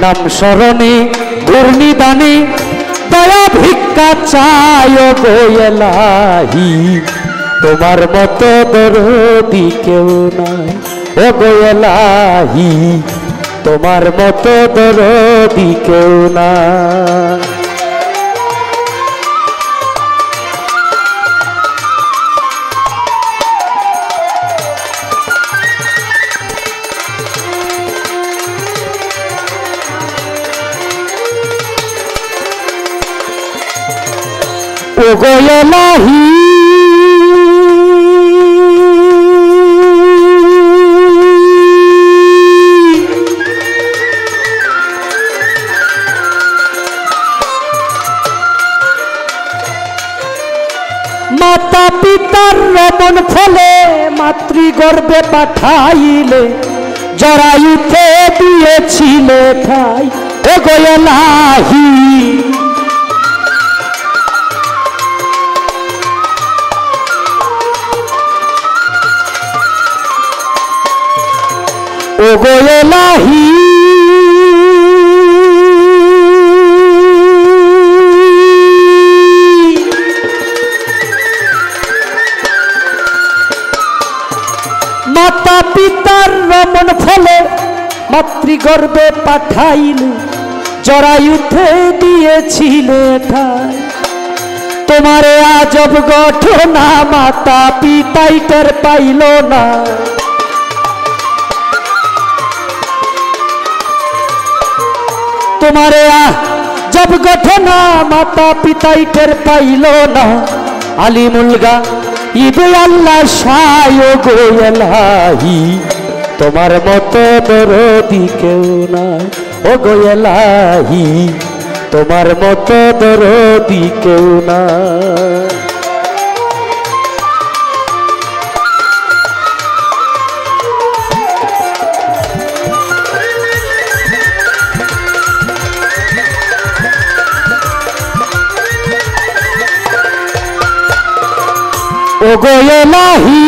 নাম স্মরণে ঘূর্ণিদানে দয়া ভিক্ষা চায় গো এলাহি, তোমার মতো দরদি কেউ নাই ও গো এলাহি, তোমার মতো দরদি কেউ নাই। ও গো এলাহি মাতা পিতার রমণ ফলে মাতৃগর্ভে পাঠাইলে জরায়ুতে দিয়েছিলে ঠাই ও গো এলাহি, ও গো এলাহি মাতা পিতার রমণ ফলে মাতৃগর্ভে পাঠাইলে জরায়ুতে দিয়েছিলে ঠাই, তোমারে আজব ঘটনা মাতা পিতাই টের পাইল না, তোমারে আজব ঘটনা মাতা পিতাই টের পাইল না। আলিমুলগা ইবে আল্লাহ শায় গো এলাহি, তোমার মতো দরদি কেউ নাই ও গো এলাহি, তোমার মতো দরদি কেউ নাই। ও গো এলাহি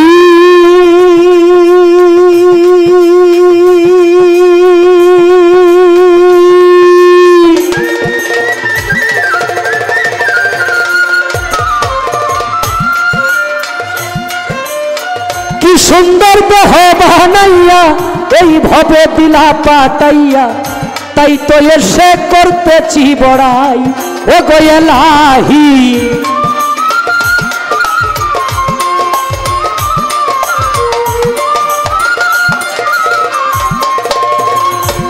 কি সুন্দর দেহ বানাইয়া এইভাবে দিলা পাতাইয়া, তাই তো এসে করতেছি বড়াই ও গো এলাহি,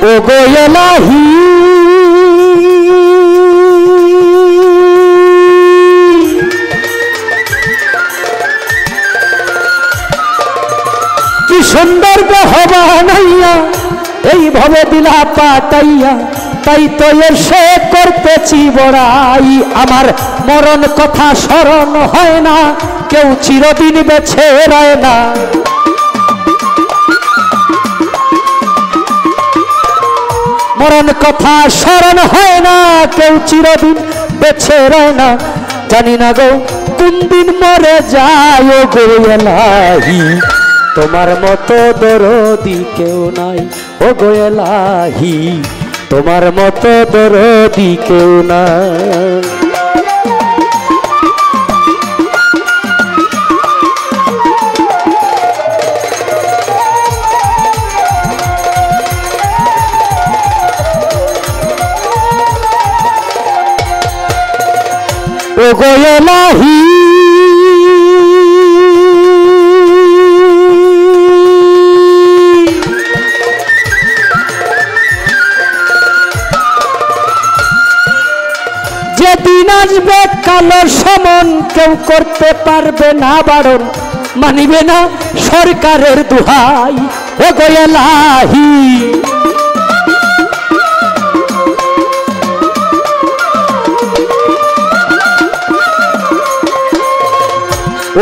ও গো এলাহি কি সুন্দর দেহ বানাইয়া এইভাবে দিলা পাতাইয়া, তাই তো এসে করতেছি বড়াই। আমার মরণ কথা স্মরণ হয় না, কেউ চিরদিন বেঁচে রয় না, মরণ কথা স্মরণ হয় না, কেউ চিরদিন বেঁচে রয় না। জানি না গো কোন দিন মরে যায় ও গো এলাহি, তোমার মতো দরদি কেউ নাই ও গো এলাহি, তোমার মতো দরদি কেউ নাই। ও গো এলাহি যেদিন আসবে কালোর সমন কেউ করতে পারবে না বারণ, মানিবে না সরকারের দুহাই ও গো এলাহি,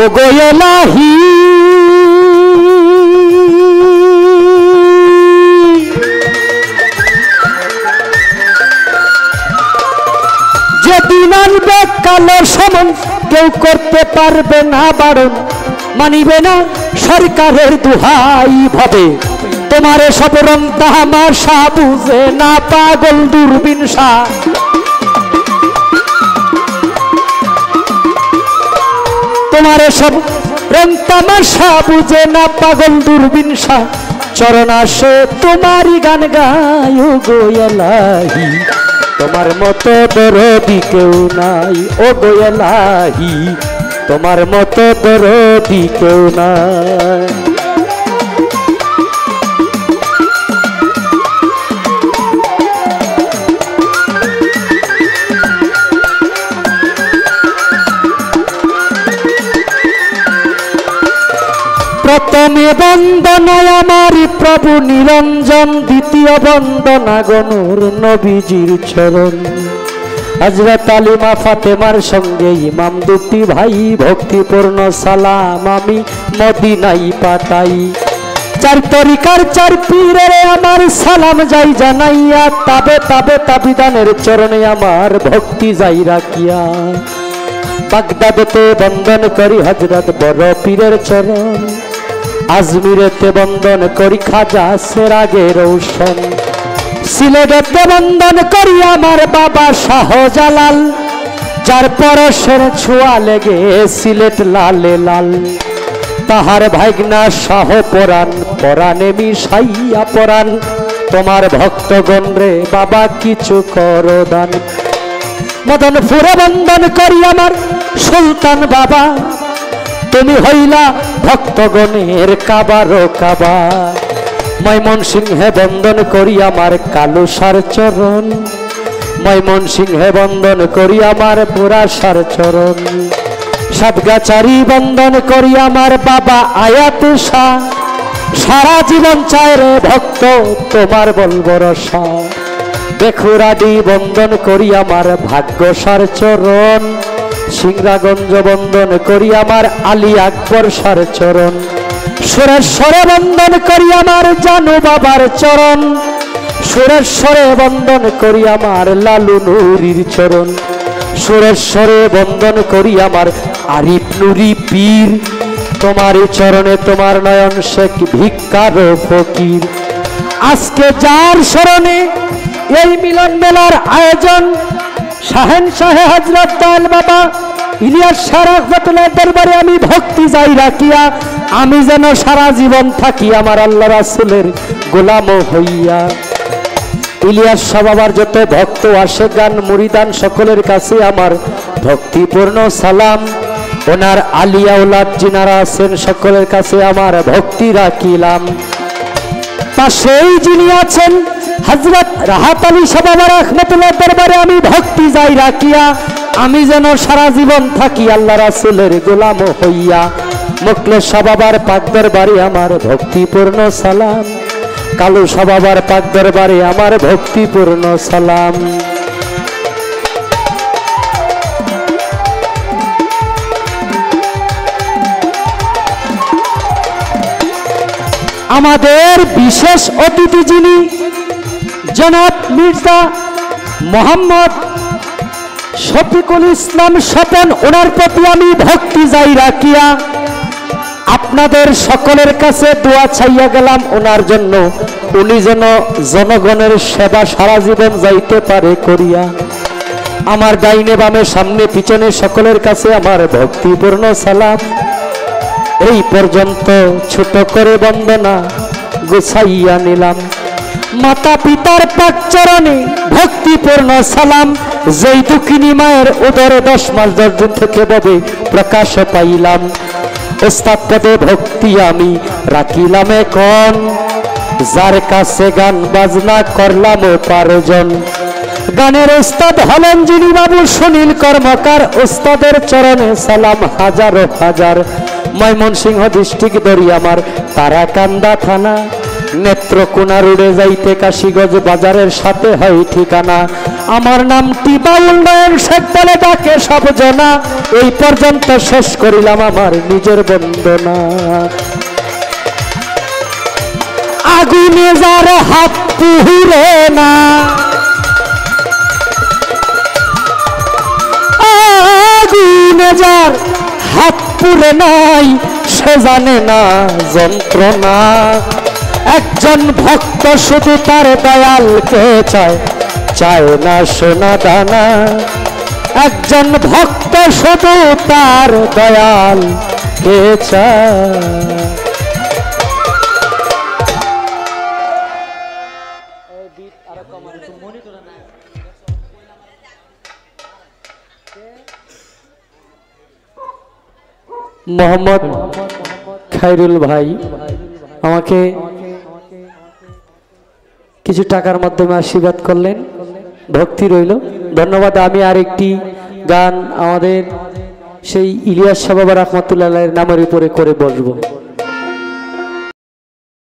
ও গো এলাহি যেদিন আনবে কালোর সমন কেউ করতে পারবে না বারণ, মানিবে না সরকারের দুহাই ভাবে তোমারে সব রং তামাশা বুঝে না পাগল দূরবীন শাহ। তোমারে সব রং তামাশা বুঝে না পাগল দূরবীন শাহ। চরণ আসে তোমারই গান গায় গো এলাহি, তোমার মতো দরদি কেউ নাই ও গো এলাহি, তোমার মতো দরদি কেউ নাই। প্রথমে বন্দনা আমার প্রভু নিরঞ্জন, দ্বিতীয় বন্দনা গনুর নবীজির চরণ। হযরত আলী মা ফাতেমার সঙ্গে ইমাম দুটি ভাই, ভক্তিপূর্ণ সালাম আমি মদিনায় পাঠাই। চার তরিকার চার পীরের আমার সালাম যাই জানাইয়া, তাবে তাবে তাবিদানের চরণে আমার ভক্তি যাই রাখিয়া। বাগদাদেতে বন্দন করি হযরত বড় পীরের চরণ, আজমিরেতে বন্দন করি খাজা সেরাগে রৌশন। সিলেটেতে বন্দন করি আমার বাবা শাহজালাল, যার পরশের ছোঁয়া লেগে সিলেট লালে লাল। তাহার ভাগনা শাহ পরাণ, পরাণে মিশাইয়া পরাণ, তোমার ভক্তগণ রে বাবা কিছু করো দান। মদনপুরে বন্দন করি আমার সুলতান বাবা, তুমি হইলা ভক্তগণের কাবারো কাবা। ময়মনসিংহে বন্দন করি আমার কালুসার চরণ, ময়মনসিংহে বন্দন করি আমার পুরাসার চরণ। সাতগাছারি বন্দন করি আমার বাবা আয়াত শাহ, সারা জীবন চায় রে ভক্ত তোমার বলবরসা। বেখুরাডি বন্দন করি আমার ভাগ্যসার চরণ, সিংরাগঞ্জ বন্দন করি আমার আলী আকবর সার চরণ। সুরেশ্বরে বন্দন করি আমার জানু বাবার চরণ, সুরেশ্বরে বন্দন করি আমার লালু নুরির চরণ। সুরেশ্বরে বন্দন করি আমার আরিফ নুরি পীর, তোমার চরণে তোমার নয়ন শেখ ভিক্ষার ফকির। আজকে যার স্মরণে এই মিলন মেলার আয়োজন, শাহেন শাহে হযরত দয়াল বাবা ইলিয়াস শাহ রহমাতুল্লাহ দরবারে আমি ভক্তি যাই রাখিয়া, আমি যেন সারা জীবন থাকি আমার আল্লাহ রাসূলের গোলাম হইয়া। ইলিয়াস শাহ বাবার যত ভক্ত আসে গান মুরিদান সকলের কাছে আমার ভক্তিপূর্ণ সালাম। ওনার আলিয়া উলাদ যিনারা আছেন সকলের কাছে আমার ভক্তি রাখিলাম। পাশেই যিনি আছেন হযরত রাহাত আলী শাহ বাবা রহমাতুল্লাহ দরবারে আমি ভক্তি যাই রাখিয়া, আমি যেন সারা জীবন থাকি আল্লাহ রাসূলের গোলাম হইয়া। মুখলেস শাহ বাবার পাক দরবারে আমার ভক্তিপূর্ণ সালাম, কালু শাহ বাবার পাক দরবারে আমার ভক্তিপূর্ণ সালাম। আমাদের বিশেষ অতিথি যিনি জনাব মির্জা মোহাম্মদ শফিকুল ইসলাম স্বপন, ওনার প্রতি আমি ভক্তি যাই রাখিয়া আপনাদের সকলের কাছে দোয়া চাইয়া গেলাম ওনার জন্য, উনি যেন জনগণের সেবা সারা জীবন যাইতে পারে করিয়া। আমার ডাইনে বামে সামনে পিছনে সকলের কাছে আমার ভক্তিপূর্ণ সালাম। এই পর্যন্ত ছোট করে বন্দনা গুছাইয়া নিলাম। মাতা পিতার পাক চরণে ভক্তিপূর্ণ সালাম। যেই দুঃখিনী মায়ের উদরে 10 মাস 10 দিন থেকে ববে প্রকাশ পাইলাম। ওস্তাদ পদে ভক্তি আমি রাখিলাম এখন, যার কাছে গান বাজনা করলাম পারজন। গানের ওস্তাদ হলেন যিনি বাবু সুনীল কর্মকার, ওস্তাদের চরণে সালাম হাজার হাজার। ময়মনসিংহ ডিস্ট্রিক্ট দরিয়ামার তারাকান্দা থানা, নেত্রকোনা রোডে যাইতে কাশীগঞ্জ বাজারের সাথে হয় ঠিকানা। আমার নামটি বাউল নয়ন শেখ বলে ডাকে সব জনা। এই পর্যন্ত শেষ করিলাম আমার নিজের বন্দনা। আগুনে যার হাত পুরে না, আগুনে যার হাত পুরে নাই, সে জানে না যন্ত্রণা। একজন ভক্ত শুধু তার দয়ালকে চায়, চায় না সোনা দানা। একজন ভক্ত শুধু তার দয়ালকে চায়। মোহাম্মদ খায়রুল ভাই আমাকে কিছু টাকার মাধ্যমে আশীর্বাদ করলেন, ভক্তি রইল, ধন্যবাদ। আমি আরেকটি গান আমাদের সেই ইলিয়াস শাহ বাবা রহমতুল্লাহ নামের উপরে করে বসবো।